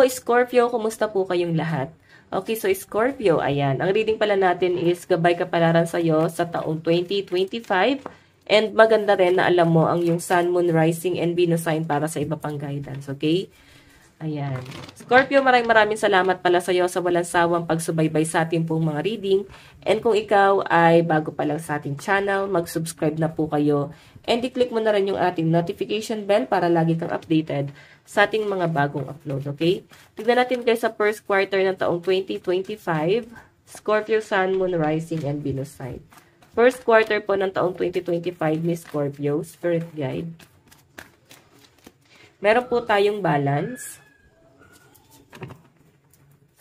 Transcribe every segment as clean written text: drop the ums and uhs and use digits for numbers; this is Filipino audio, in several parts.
Scorpio, kumusta po kayong lahat? Okay, so Scorpio, ayan. Ang reading pala natin is Gabay Kapalaran sa'yo sa taong 2025. And maganda rin na alam mo ang yung Sun, Moon, Rising, and Venus sign para sa iba pang guidance, okay? Ayan. Scorpio, maraming salamat pala sa iyo sa walang sawang pagsubaybay sa ating pong mga reading. And kung ikaw ay bago pa lang sa ating channel, mag-subscribe na po kayo. And i-click mo na rin yung ating notification bell para lagi kang updated sa ating mga bagong upload, okay? Tignan natin kayo sa first quarter ng taong 2025. Scorpio, Sun, Moon, Rising, and Venus sign. First quarter po ng taong 2025 ni Scorpio, Spirit Guide. Meron po tayong balance.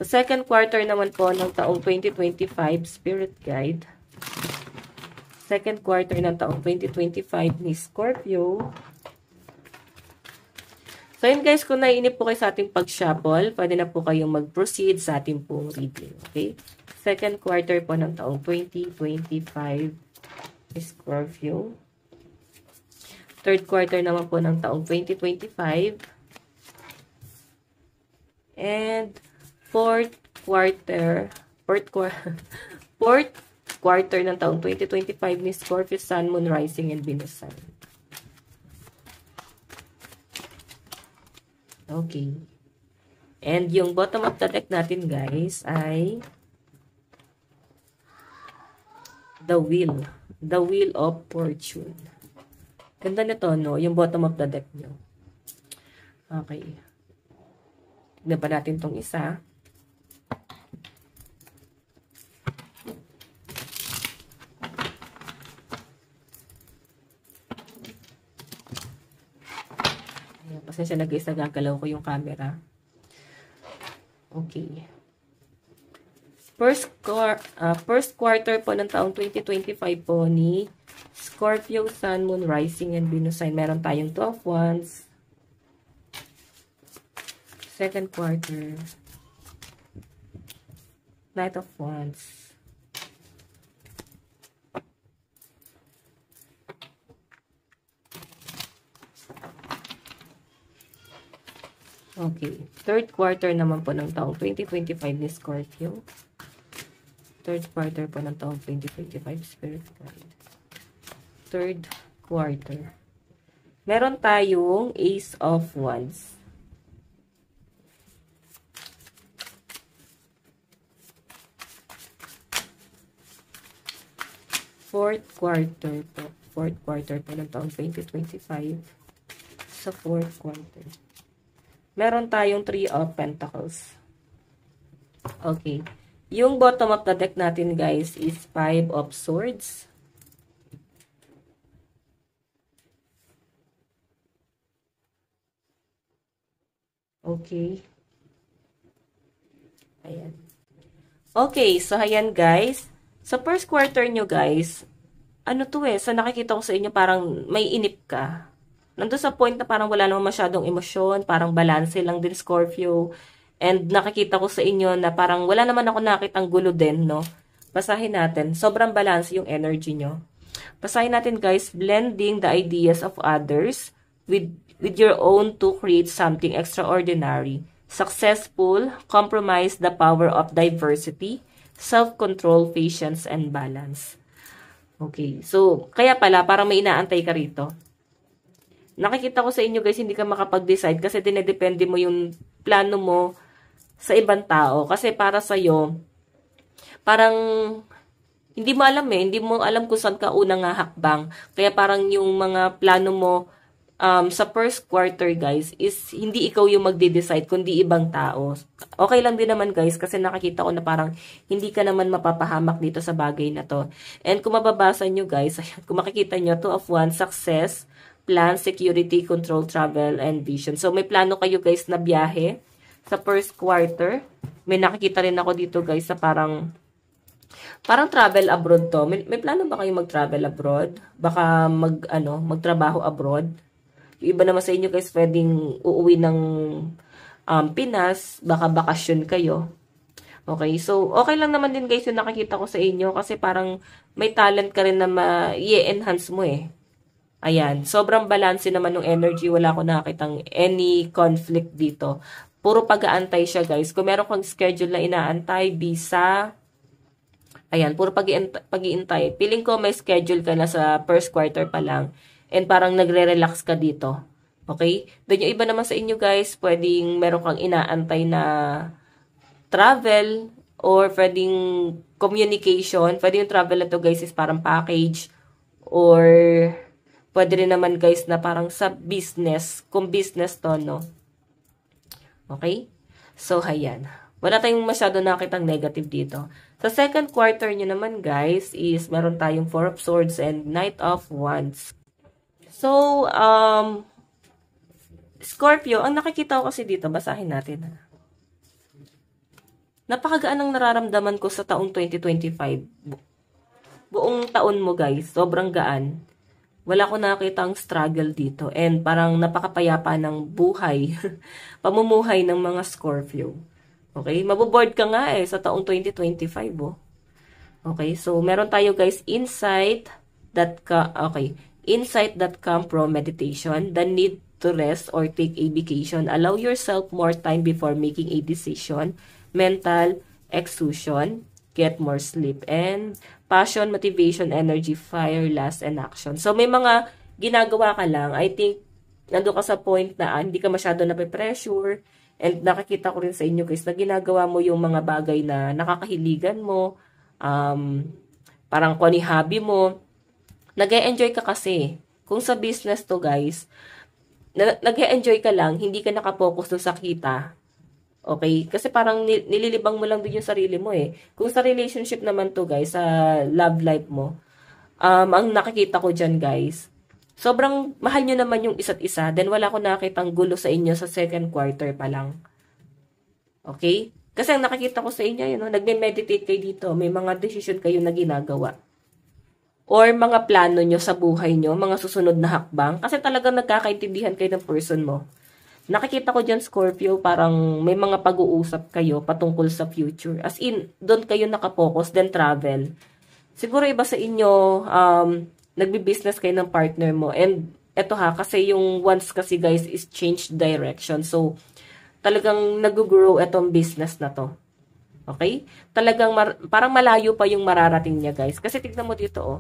Sa second quarter naman po ng taong 2025, Spirit Guide. Second quarter ng taong 2025 ni Scorpio. So yun guys, kung naiinip po kayo sa ating pag-shuffle, pwede na po kayong mag-proceed sa ating pong reading. Okay? Second quarter po ng taong 2025 ni Scorpio. Third quarter naman po ng taong 2025. And fourth quarter ng taong 2025 ni Scorpio, Sun, Moon, Rising, and Venus sign. Okay. And yung bottom of the deck natin, guys, ay the Wheel. The Wheel of Fortune. Ganda nito, no? Yung bottom of the deck nyo. Okay. Tignan pa natin tong isa. Pasensya na guys, nagagalaw ko yung camera. Okay. First quarter po ng taong 2025 po ni Scorpio, Sun, Moon, Rising, and Venus sign. Meron tayong 12 wands. Second quarter. Knight of Wands. Okay. Third quarter naman po ng taong 2025 ni Scorpio. Third quarter po ng taong 2025, Spirit Guide. Third quarter. Meron tayong Ace of Wands. Fourth quarter po. Fourth quarter po ng taong 2025. Sa fourth quarter. Meron tayong Three of Pentacles. Okay. Yung bottom of the deck natin, guys, is Five of Swords. Okay. Ayan. Okay, so ayan, guys. Sa first quarter nyo, guys, ano to sa nakikita ko sa inyo, parang may inip ka. Nandun sa point na parang wala naman masyadong emosyon, parang balance lang din, Scorpio. And nakikita ko sa inyo na parang wala naman ako nakitang gulo din, no? Basahin natin. Sobrang balance yung energy nyo. Basahin natin, guys. Blending the ideas of others with your own to create something extraordinary. Successful, compromise the power of diversity, self-control, patience, and balance. Okay. So, kaya pala, parang may inaantay ka rito. Nakikita ko sa inyo guys, hindi ka makapag-decide kasi dinedepende mo yung plano mo sa ibang tao. Kasi para sa'yo, parang hindi mo alam hindi mo alam kung saan ka unang hakbang. Kaya parang yung mga plano mo sa first quarter guys, is hindi ikaw yung magde-decide, kundi ibang tao. Okay lang din naman guys, kasi nakikita ko na parang hindi ka naman mapapahamak dito sa bagay na to. And kung mababasa nyo guys, kung makikita nyo, Two of Wands, success, plan, security, control, travel, and vision. So, may plano kayo guys na biyahe sa first quarter. May nakikita rin ako dito guys sa parang travel abroad to. May plano ba kayo mag-travel abroad? Baka magtrabaho abroad? Yung iba naman sa inyo guys, pwedeng uuwi ng Pinas, baka bakasyon kayo. Okay, so okay lang naman din guys yung nakikita ko sa inyo kasi parang may talent ka rin na ma-i-enhance mo Ayan, sobrang balance naman ng energy. Wala ko nakakitang any conflict dito. puro pag-aantay siya, guys. Kung meron kang schedule na inaantay, visa, ayan, puro pag-iintay. Feeling ko may schedule ka na sa first quarter pa lang. And parang nagre-relax ka dito. Okay? Doon yung iba naman sa inyo, guys, pwedeng meron kang inaantay na travel or pwedeng communication. Pwede yung travel na to, guys, is parang package or pwede rin naman, guys, na parang sa business. Kung business to, no? Okay? So, ayan. Wala tayong masyado nakitang negative dito. Sa second quarter nyo naman, guys, is meron tayong Four of Swords and Knight of Wands. So, Scorpio, ang nakikita ko kasi dito, basahin natin. Napakagaan ang nararamdaman ko sa taong 2025. Buong taon mo, guys, sobrang gaan. Wala ko nakita ang struggle dito. And parang napakapayapa ng buhay, pamumuhay ng mga Scorpio. Okay? Maboboard ka nga sa taong 2025, oh. Okay? So, meron tayo, guys, insight that come from meditation, the need to rest or take a vacation. Allow yourself more time before making a decision. Mental exhaustion, get more sleep, and passion, motivation, energy, fire, lust, and action. So, may mga ginagawa ka lang. I think, nando ka sa point na hindi ka masyado nape-pressure. And nakikita ko rin sa inyo, guys, na ginagawa mo yung mga bagay na nakakahiligan mo. Parang kung ano yung hobby mo. Nag-e-enjoy ka kasi. Kung sa business to, guys, nag-e-enjoy ka lang, hindi ka nakapokus sa kita. Okay? Kasi parang nililibang mo lang din yung sarili mo eh. Kung sa relationship naman to, guys, sa love life mo, ang nakikita ko dyan, guys, sobrang mahal nyo naman yung isa't isa, then wala ko nakitang gulo sa inyo sa second quarter pa lang. Okay? Kasi ang nakikita ko sa inyo, nagme-meditate kayo dito, may mga decision kayo na ginagawa. Or mga plano nyo sa buhay nyo, mga susunod na hakbang, kasi talagang nagkakaintindihan kayo ng person mo. Nakikita ko dyan, Scorpio, parang may mga pag-uusap kayo patungkol sa future. As in, doon kayo nakapokus, then travel. Siguro iba sa inyo, nagbi-business kayo ng partner mo. And eto kasi yung once kasi, guys, is change direction. So, talagang nag-grow etong business na to. Okay? Talagang parang malayo pa yung mararating niya, guys. Kasi tignan mo dito, oh.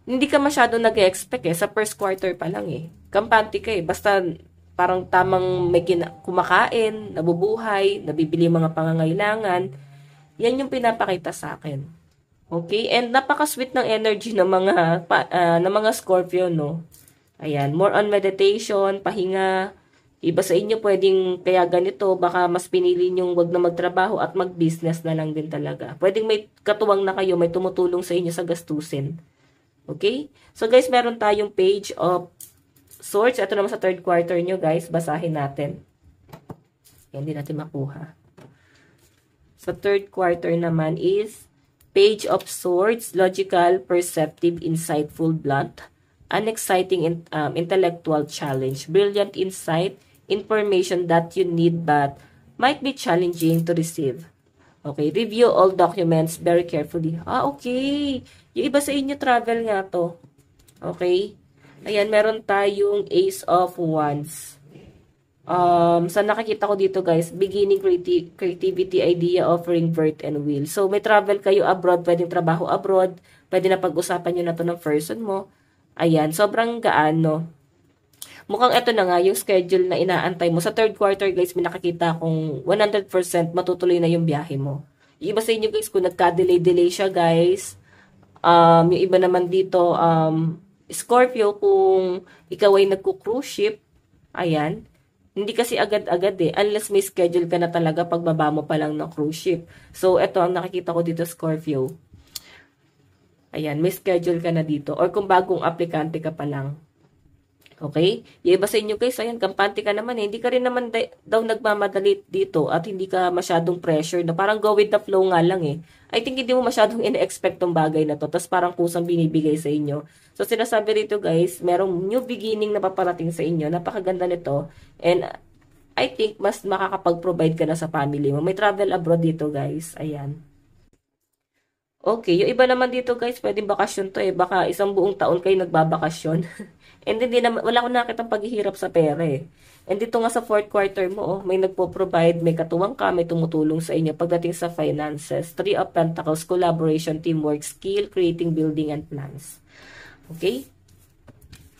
Hindi ka masyado nag-expect sa first quarter pa lang Kampante ka Basta parang tamang may kumakain, nabubuhay, nabibili mga pangangailangan. Yan yung pinapakita sa akin. Okay? And napaka-sweet ng energy ng mga Scorpio, no? Ayan, more on meditation, pahinga. Iba sa inyo pwedeng kaya ganito, baka mas pinili nyong wag na magtrabaho at mag-business na lang din talaga. Pwedeng may katuwang na kayo, may tumutulong sa inyo sa gastusin. Okay? So guys, meron tayong Page of Swords. Ito naman sa third quarter nyo, guys. Basahin natin. Yan, hindi natin makuha. Sa third quarter naman is Page of Swords, logical, perceptive, insightful, blunt, an exciting intellectual challenge, brilliant insight, information that you need but might be challenging to receive. Okay, review all documents very carefully. Okay. Yung iba sa inyo travel nga to. Okay. Ayan, meron tayong Ace of Wands. Sa nakikita ko dito, guys, beginning creativity, idea, offering, birth, and will. So, may travel kayo abroad, pwedeng trabaho abroad, pwede na pag-usapan nyo na to ng person mo. Ayan, sobrang gaan, no? Mukhang ito na nga, yung schedule na inaantay mo. Sa third quarter, guys, may nakikita kung 100% matutuloy na yung biyahe mo. Yung iba sa inyo, guys, kung nagka-delay siya, guys, yung iba naman dito, Scorpio, kung ikaw ay nagko-cruise ship, ayan, hindi kasi agad-agad unless may schedule ka na talaga pagbaba mo pa lang ng cruise ship. So, ito ang nakikita ko dito, Scorpio. Ayan, may schedule ka na dito. Or kung bagong aplikante ka pa lang. Okay? Yung iba sa inyo, guys, ayan, kampante ka naman Hindi ka rin naman daw nagmamadali dito at hindi ka masyadong pressure na parang go with the flow nga lang I think hindi mo masyadong ina-expect tong bagay na to. Tapos parang kusang binibigay sa inyo. So, sinasabi rito, guys, merong new beginning na paparating sa inyo. Napakaganda nito. And I think mas makakapag-provide ka na sa family mo. May travel abroad dito, guys. Ayan. Okay, yung iba naman dito guys, pwedeng bakasyon to eh. Baka isang buong taon kayo nagbabakasyon. And hindi naman, wala akong nakitang paghihirap sa pera eh. And dito nga sa fourth quarter mo, oh, may nagpo-provide, may katuwang ka, may tumutulong sa inyo pagdating sa finances. Three of Pentacles, collaboration, teamwork, skill, creating, building, and plans. Okay?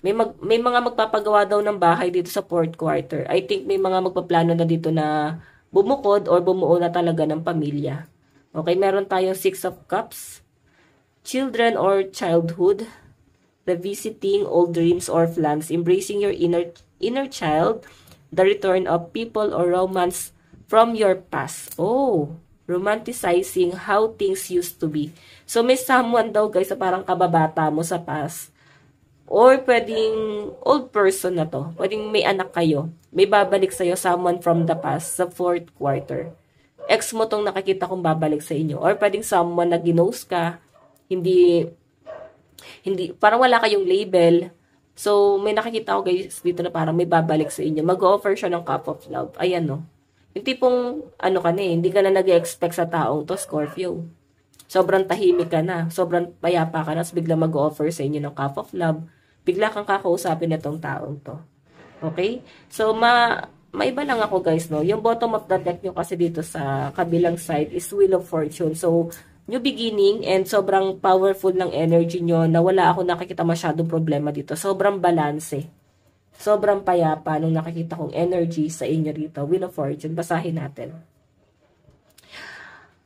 May mga magpapagawa daw ng bahay dito sa fourth quarter. I think may mga magpaplano na dito na bumukod or bumuo na talaga ng pamilya. Okay, meron tayong Six of Cups, children or childhood, revisiting old dreams or plans, embracing your inner child, the return of people or romance from your past. Oh, romanticizing how things used to be. So may someone daw guys sa parang kababata mo sa past. Or pwedeng old person na to. Pwedeng may anak kayo. May babalik sa'yo someone from the past sa fourth quarter. Ex mo tong nakikita kong babalik sa inyo. Or pwedeng someone na ginost ka. Hindi, parang wala kayong label. So, may nakikita ko guys dito na parang may babalik sa inyo. Mag-offer siya ng cup of love. Ayan no. Yung tipong, ano ka na eh, hindi ka na nag-expect sa taong to, Scorpio. Sobrang tahimik ka na. Sobrang payapa ka na. So, bigla mag-offer sa inyo ng cup of love. Bigla kang kakausapin itong taong to. Okay? So, maiba lang ako guys, no? Yung bottom of the deck nyo kasi dito sa kabilang side is Wheel of Fortune. So, new beginning and sobrang powerful ng energy nyo na wala ako nakikita masyadong problema dito. Sobrang balanse. Sobrang payapa nung nakikita kong energy sa inyo dito. Wheel of Fortune. Basahin natin.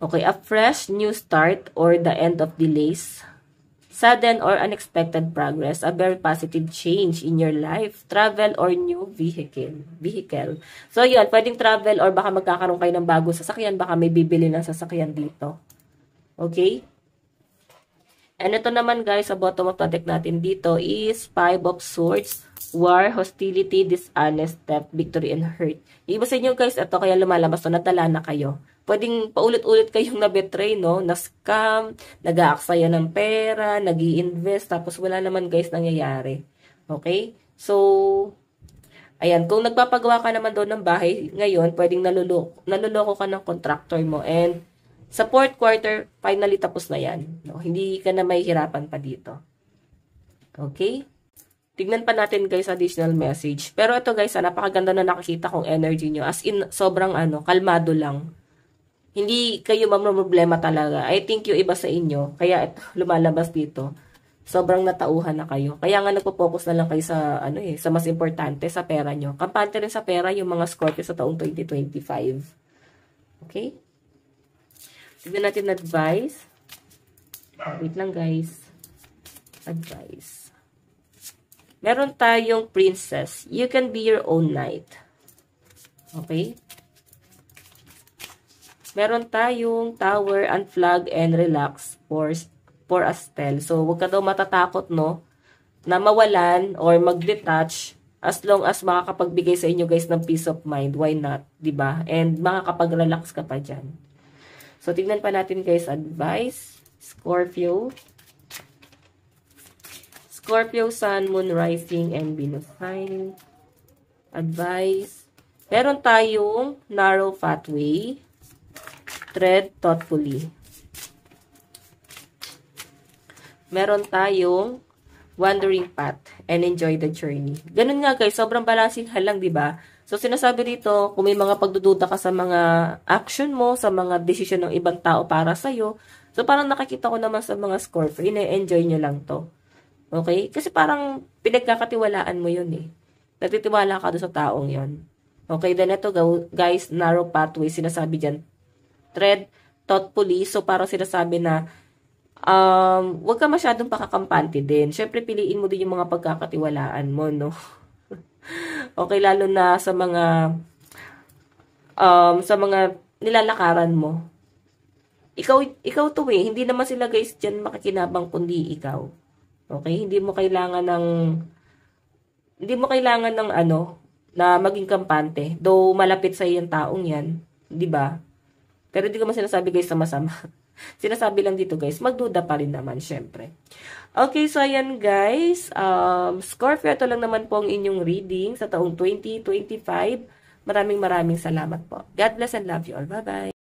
Okay, a fresh new start or the end of delays. Sudden or unexpected progress, a very positive change in your life, travel or new vehicle. So, yun, pwedeng travel or baka magkakaroon kayo ng bagong sasakyan, baka may bibili ng sasakyan dito. Okay? And ito naman guys, sa bottom of the deck natin dito is Five of Swords, War, Hostility, Dishonest, Theft, Victory, and Hurt. Yung iba sa inyo guys, ito kaya lumalabas to, nadala na kayo. Pwedeng paulit-ulit kayong na-betray, no? Na-scam, nag-aaksaya ng pera, nag-i-invest, tapos wala naman guys nangyayari. Okay? So, ayan, kung nagpapagawa ka naman doon ng bahay ngayon, pwedeng naluloko ka ng contractor mo. And sa fourth quarter, finally tapos na yan. No? Hindi ka na mahihirapan pa dito. Okay? Tignan pa natin guys additional message. Pero ito guys, napakaganda na nakakita kong energy nyo. As in, sobrang kalmado lang. Hindi kayo mamroblema talaga. I think yung iba sa inyo, kaya ito, lumalabas dito, sobrang natauhan na kayo. Kaya nga nagpo-focus na lang kayo sa, sa mas importante, sa pera nyo. Kampante rin sa pera yung mga Scorpio sa taong 2025. Okay? Tignan natin advice. Wait lang guys. Advice. Meron tayong princess. You can be your own knight. Okay? Meron tayong tower, unflag, and relax for a spell. So, huwag ka daw matatakot, no? Na mawalan or mag-detach as long as makakapagbigay sa inyo guys ng peace of mind. Why not? Diba? And makakapag-relax ka pa dyan. So, tignan pa natin guys advice. Scorpio. Scorpio, Sun, Moon, Rising, and Venus sign. Advice. Meron tayong narrow pathway. Tread thoughtfully. Meron tayong wandering path and enjoy the journey. Ganun nga guys, sobrang balancing lang, di ba? So sinasabi dito, kung may mga pagdududa ka sa mga action mo, sa mga desisyon ng ibang tao para sa iyo, so parang nakikita ko naman sa mga Scorpio, ine-enjoy nyo lang to. Okay? Kasi parang pinagkakatiwalaan mo yun eh. Nagtitiwala ka doon sa taong yun. Okay, then ito guys, narrow pathway, sinasabi dyan, tread thoughtfully. So, parang sinasabi na, huwag ka masyadong pakakampante din. Siyempre, piliin mo din yung mga pagkakatiwalaan mo, no? Okay, lalo na sa mga nilalakaran mo. Ikaw to eh. Hindi naman sila guys dyan makikinabang kundi ikaw. Okay? Hindi mo kailangan ng na maging kampante. Though malapit sa yung taong yan. Di ba? Pero hindi ko man sinasabi guys na masama. Sinasabi lang dito guys, magduda pa rin naman syempre. Okay, so ayan guys. Scorpio, ito lang naman po ang inyong reading sa taong 2025. Maraming salamat po. God bless and love you all. Bye-bye.